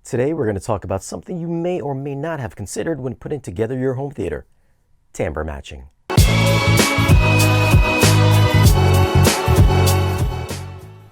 Today we're going to talk about something you may or may not have considered when putting together your home theater: timbre matching.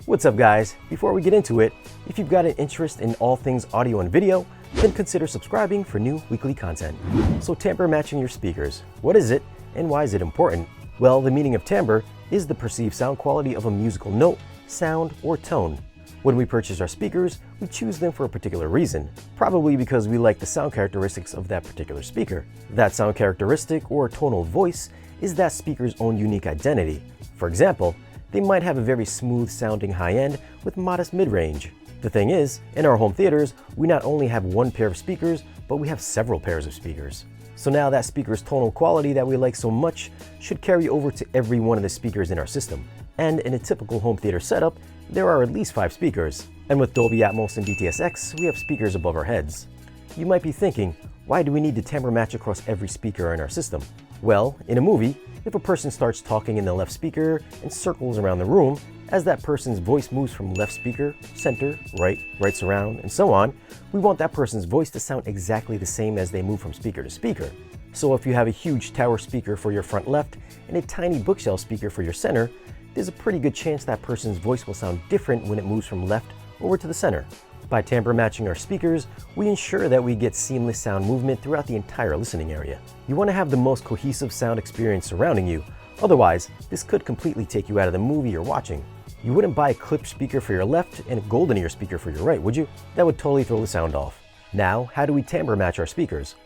What's up guys? Before we get into it, if you've got an interest in all things audio and video, then consider subscribing for new weekly content. So timbre matching your speakers. What is it and why is it important? Well, the meaning of timbre is the perceived sound quality of a musical note, sound, or tone. When we purchase our speakers, we choose them for a particular reason, probably because we like the sound characteristics of that particular speaker. That sound characteristic or tonal voice is that speaker's own unique identity. For example, they might have a very smooth sounding high end with modest mid-range. The thing is, in our home theaters, we not only have one pair of speakers, but we have several pairs of speakers. So now that speaker's tonal quality that we like so much should carry over to every one of the speakers in our system. And in a typical home theater setup, there are at least 5 speakers. And with Dolby Atmos and DTS:X, we have speakers above our heads. You might be thinking, why do we need to timbre match across every speaker in our system? Well, in a movie, if a person starts talking in the left speaker and circles around the room, as that person's voice moves from left speaker, center, right surround, and so on, we want that person's voice to sound exactly the same as they move from speaker to speaker. So if you have a huge tower speaker for your front left and a tiny bookshelf speaker for your center, there's a pretty good chance that person's voice will sound different when it moves from left over to the center. By timbre matching our speakers, we ensure that we get seamless sound movement throughout the entire listening area. You want to have the most cohesive sound experience surrounding you, otherwise this could completely take you out of the movie you're watching. You wouldn't buy a clipped speaker for your left and a golden ear speaker for your right, would you? That would totally throw the sound off. Now, how do we timbre match our speakers?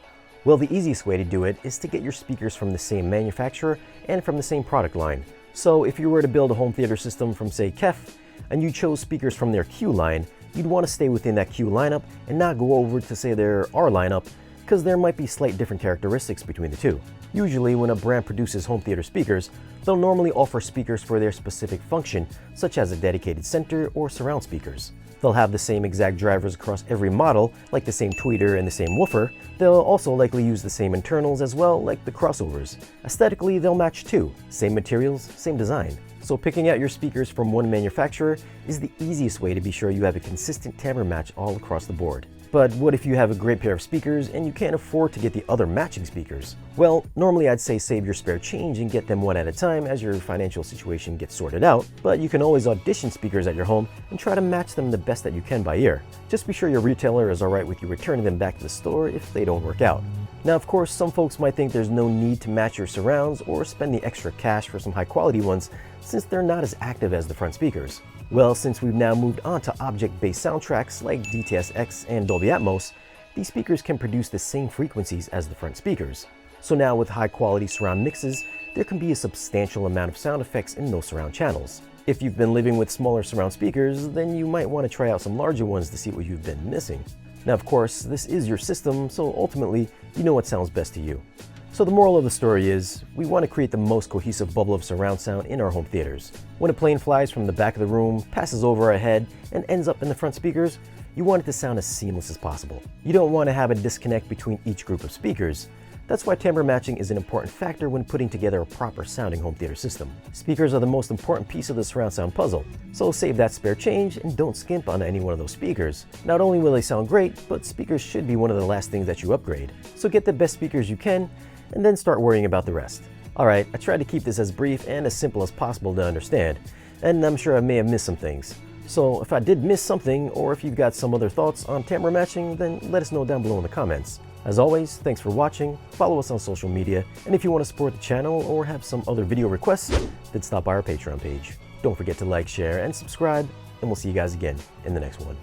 Well, the easiest way to do it is to get your speakers from the same manufacturer and from the same product line. So if you were to build a home theater system from, say, KEF, and you chose speakers from their Q line, you'd want to stay within that Q lineup and not go over to, say, their R lineup, because there might be slight different characteristics between the two. Usually when a brand produces home theater speakers, they'll normally offer speakers for their specific function, such as a dedicated center or surround speakers. They'll have the same exact drivers across every model, like the same tweeter and the same woofer. They'll also likely use the same internals as well, like the crossovers. Aesthetically, they'll match too. Same materials, same design. So picking out your speakers from one manufacturer is the easiest way to be sure you have a consistent timbre match all across the board. But what if you have a great pair of speakers and you can't afford to get the other matching speakers? Well, normally I'd say save your spare change and get them one at a time as your financial situation gets sorted out, but you can always audition speakers at your home and try to match them the best that you can by ear. Just be sure your retailer is alright with you returning them back to the store if they don't work out. Now, of course, some folks might think there's no need to match your surrounds or spend the extra cash for some high quality ones since they're not as active as the front speakers. Well, since we've now moved on to object-based soundtracks like DTS:X and Dolby Atmos, these speakers can produce the same frequencies as the front speakers. So now with high-quality surround mixes, there can be a substantial amount of sound effects in those surround channels. If you've been living with smaller surround speakers, then you might want to try out some larger ones to see what you've been missing. Now, of course, this is your system, so ultimately, you know what sounds best to you. So the moral of the story is, we want to create the most cohesive bubble of surround sound in our home theaters. When a plane flies from the back of the room, passes over our head, and ends up in the front speakers, you want it to sound as seamless as possible. You don't want to have a disconnect between each group of speakers. That's why timbre matching is an important factor when putting together a proper sounding home theater system. Speakers are the most important piece of the surround sound puzzle, so save that spare change and don't skimp on any one of those speakers. Not only will they sound great, but speakers should be one of the last things that you upgrade. So get the best speakers you can, and then start worrying about the rest. Alright, I tried to keep this as brief and as simple as possible to understand, and I'm sure I may have missed some things. So if I did miss something, or if you've got some other thoughts on timbre matching, then let us know down below in the comments. As always, thanks for watching, follow us on social media, and if you want to support the channel or have some other video requests, then stop by our Patreon page. Don't forget to like, share, and subscribe, and we'll see you guys again in the next one.